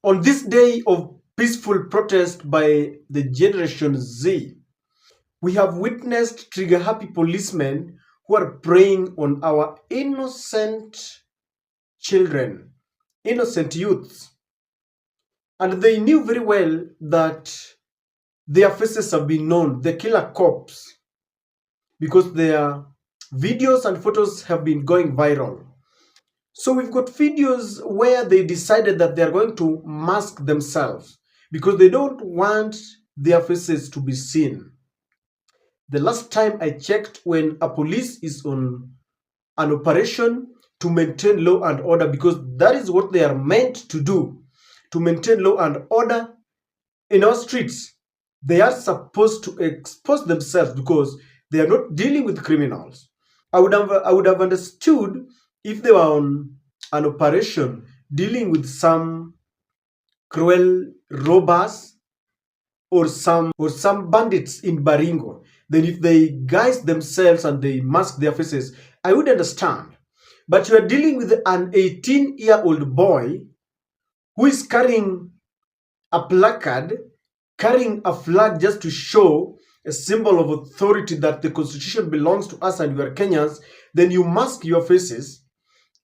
On this day of peaceful protest by the Generation Z, we have witnessed trigger-happy policemen who are preying on our innocent children, innocent youths. And they knew very well that their faces have been known, the killer cops, because their videos and photos have been going viral. So we've got videos where they decided that they're going to mask themselves because they don't want their faces to be seen. The last time I checked, when a police is on an operation to maintain law and order, because that is what they are meant to do, to maintain law and order in our streets, they are supposed to expose themselves because they are not dealing with criminals. I would have understood if they were on an operation dealing with some cruel robbers or some bandits in Baringo. Then if they guise themselves and they mask their faces, I would understand. But you are dealing with an 18-year-old boy who is carrying a placard, carrying a flag just to show a symbol of authority that the constitution belongs to us and we are Kenyans. Then you mask your faces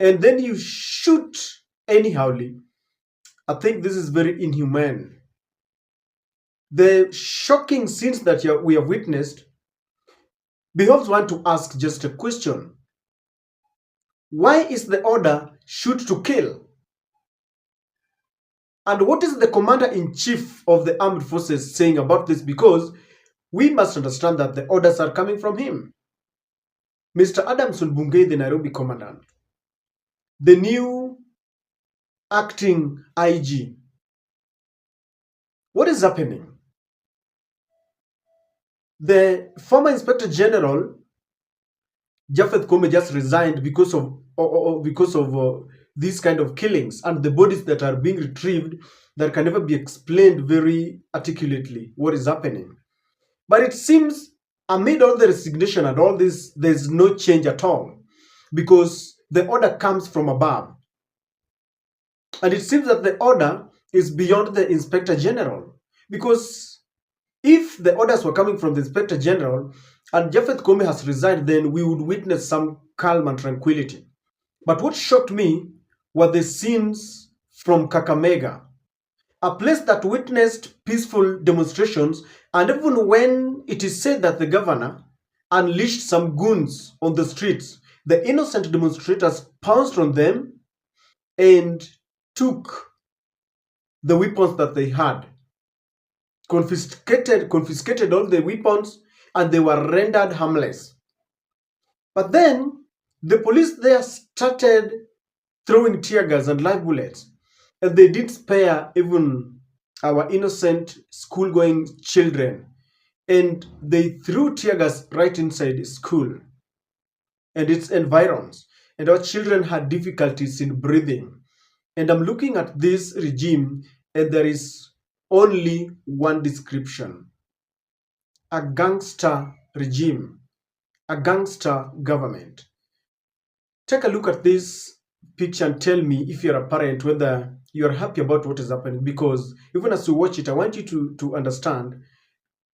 and then you shoot anyhowly. I think this is very inhumane. The shocking scenes that we have witnessed behoves one to ask just a question. Why is the order shoot to kill? And what is the commander-in-chief of the armed forces saying about this? Because we must understand that the orders are coming from him. Mr. Adamson Bungei, the Nairobi commandant, the new acting IG. What is happening? The former Inspector General, Japheth Kome, just resigned because of these kind of killings and the bodies that are being retrieved that can never be explained very articulately what is happening. But it seems amid all the resignation and all this, there's no change at all because the order comes from above. And it seems that the order is beyond the Inspector General, because if the orders were coming from the Inspector General and Japheth Kome has resigned, then we would witness some calm and tranquility. But what shocked me were the scenes from Kakamega, a place that witnessed peaceful demonstrations, and even when it is said that the governor unleashed some goons on the streets, the innocent demonstrators pounced on them and took the weapons that they had, confiscated all the weapons, and they were rendered harmless. But then the police there started throwing tear gas and live bullets, and they didn't spare even our innocent school-going children, and they threw tear gas right inside the school and its environs, and our children had difficulties in breathing. And I'm looking at this regime, and there is only one description: a gangster regime, a gangster government. Take a look at this picture and tell me, if you're a parent, whether you're happy about what is happening. Because even as you watch it, I want you to understand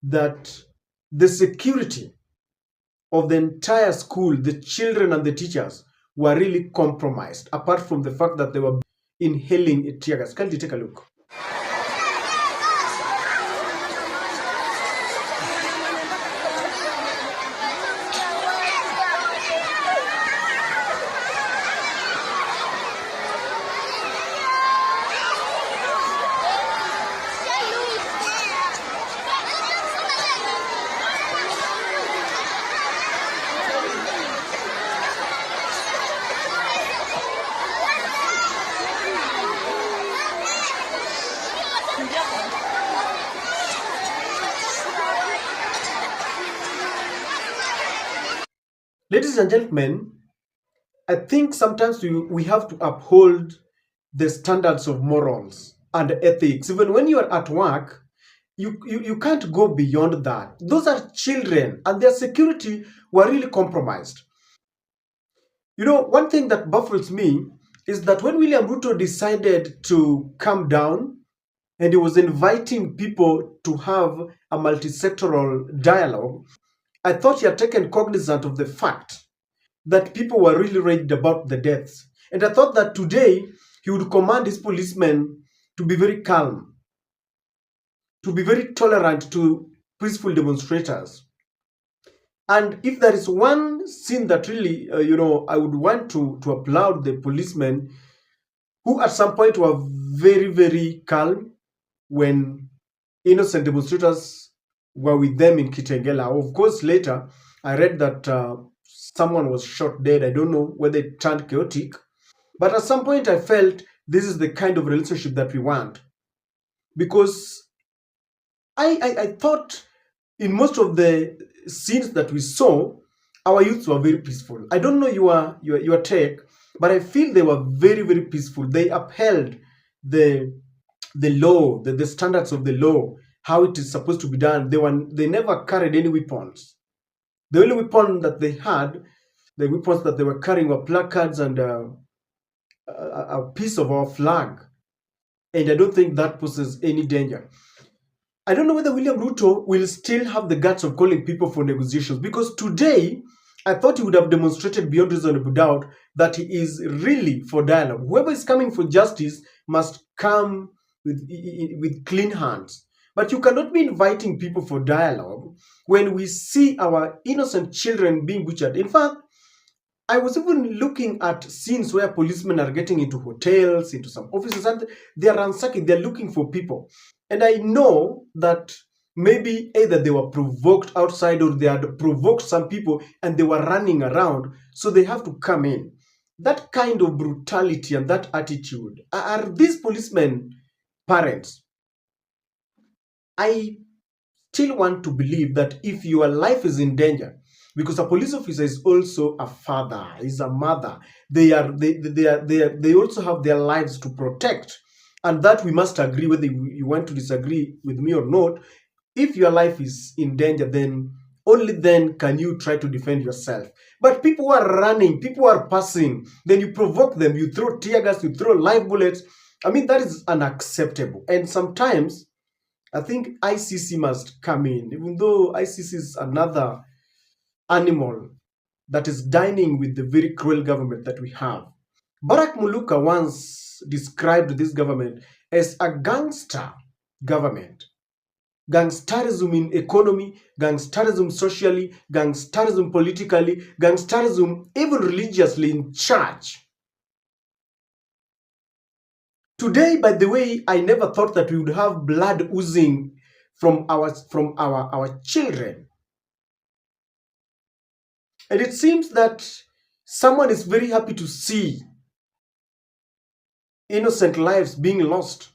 that the security of the entire school, the children and the teachers, were really compromised, apart from the fact that they were inhaling a tear gas. Kindly take a look. Ladies and gentlemen, I think sometimes we have to uphold the standards of morals and ethics. Even when you are at work, you can't go beyond that. Those are children, and their security were really compromised. You know, one thing that baffles me is that when William Ruto decided to calm down and he was inviting people to have a multi-sectoral dialogue, I thought he had taken cognizance of the fact that people were really worried about the deaths. And I thought that today he would command his policemen to be very calm, to be very tolerant to peaceful demonstrators. And if there is one scene that really, I would want to applaud the policemen who at some point were very, very calm when innocent demonstrators were with them in Kitengela. Of course, later I read that someone was shot dead. I don't know whether it turned chaotic, but at some point I felt this is the kind of relationship that we want, because I thought in most of the scenes that we saw, our youths were very peaceful. I don't know your take, but I feel they were very, very peaceful. They upheld the law, the standards of the law, how it is supposed to be done. They never carried any weapons. The only weapon that they had, the weapons that they were carrying, were placards and a piece of our flag. And I don't think that poses any danger. I don't know whether William Ruto will still have the guts of calling people for negotiations, because today I thought he would have demonstrated beyond reasonable doubt that he is really for dialogue. Whoever is coming for justice must come with clean hands. But you cannot be inviting people for dialogue when we see our innocent children being butchered. In fact, I was even looking at scenes where policemen are getting into hotels, into some offices, and they are ransacking, they're looking for people. And I know that maybe either they were provoked outside or they had provoked some people and they were running around, so they have to come in. That kind of brutality and that attitude, are these policemen parents? I still want to believe that if your life is in danger, because a police officer is also a father, is a mother, they also have their lives to protect, and that we must agree, whether you want to disagree with me or not. If your life is in danger, then only then can you try to defend yourself. But people are running, people are passing, then you provoke them, you throw tear gas, you throw live bullets. I mean, that is unacceptable. And sometimes I think ICC must come in, even though ICC is another animal that is dining with the very cruel government that we have. Barack Muluka once described this government as a gangster government. Gangsterism in economy, gangsterism socially, gangsterism politically, gangsterism even religiously in church. Today, by the way, I never thought that we would have blood oozing from our children. And it seems that someone is very happy to see innocent lives being lost.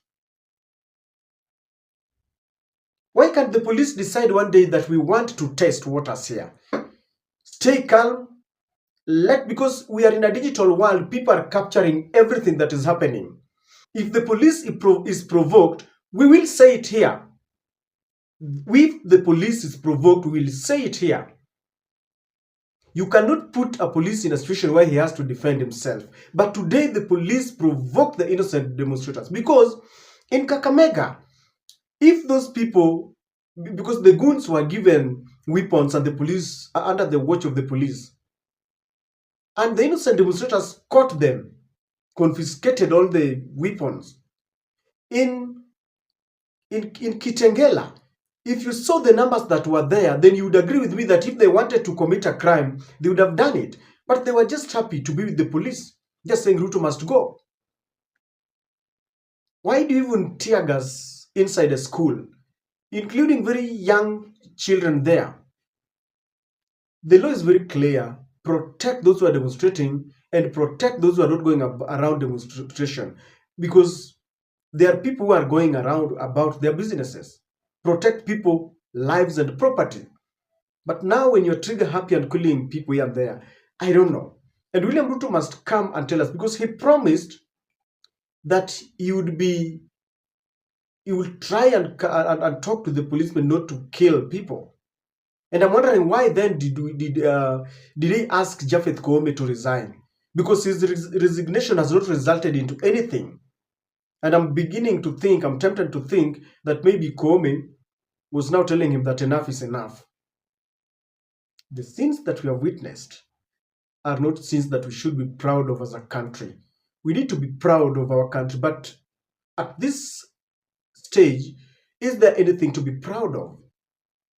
Why can't the police decide one day that we want to test waters here? Stay calm. Because we are in a digital world, people are capturing everything that is happening. If the police is provoked, we will say it here. If the police is provoked, we will say it here. You cannot put a police in a situation where he has to defend himself. But today the police provoke the innocent demonstrators, because in Kakamega, if those people, because the goons were given weapons and the police are under the watch of the police, and the innocent demonstrators caught them, confiscated all the weapons. In Kitengela, if you saw the numbers that were there, then you would agree with me that if they wanted to commit a crime, they would have done it. But they were just happy to be with the police, just saying Ruto must go. Why do you even tear gas inside a school, including very young children there? The law is very clear. Protect those who are demonstrating and protect those who are not going around demonstration, because there are people who are going around about their businesses. Protect people, lives and property. But now when you're trigger happy and killing people here and there, I don't know. And William Ruto must come and tell us, because he promised that he would try and talk to the policemen not to kill people. And I'm wondering why then did he ask Japheth Koome to resign? because his resignation has not resulted into anything. And I'm beginning to think, I'm tempted to think that maybe Kome was now telling him that enough is enough. The sins that we have witnessed are not sins that we should be proud of as a country. We need to be proud of our country, but at this stage, is there anything to be proud of?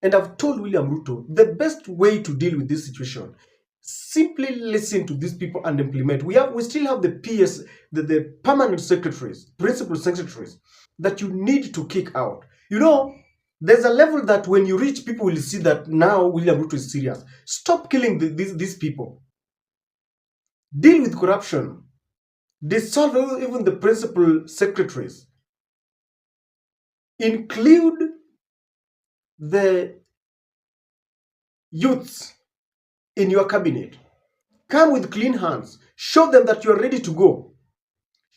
And I've told William Ruto the best way to deal with this situation, simply listen to these people and implement. We still have the PS, the permanent secretaries, principal secretaries that you need to kick out. There's a level that when you reach, people will see that now William Ruto is serious. Stop killing these people. Deal with corruption. Dissolve even the principal secretaries. Include the youths in your cabinet. Come with clean hands. Show them that you are ready to go.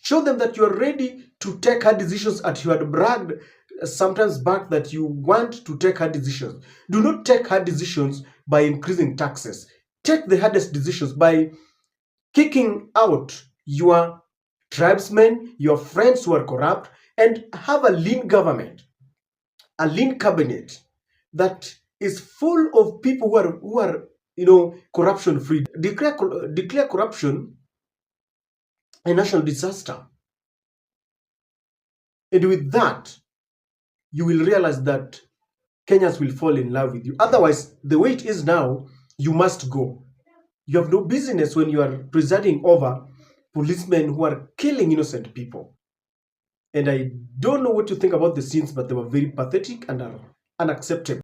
Show them that you are ready to take hard decisions, as you had bragged sometimes back that you want to take hard decisions. Do not take hard decisions by increasing taxes. Take the hardest decisions by kicking out your tribesmen, your friends who are corrupt, and have a lean government, a lean cabinet that is full of people who are corruption free. Declare corruption a national disaster. And with that, you will realize that Kenyans will fall in love with you. Otherwise, the way it is now, you must go. You have no business when you are presiding over policemen who are killing innocent people. And I don't know what you think about the scenes, but they were very pathetic and are unacceptable.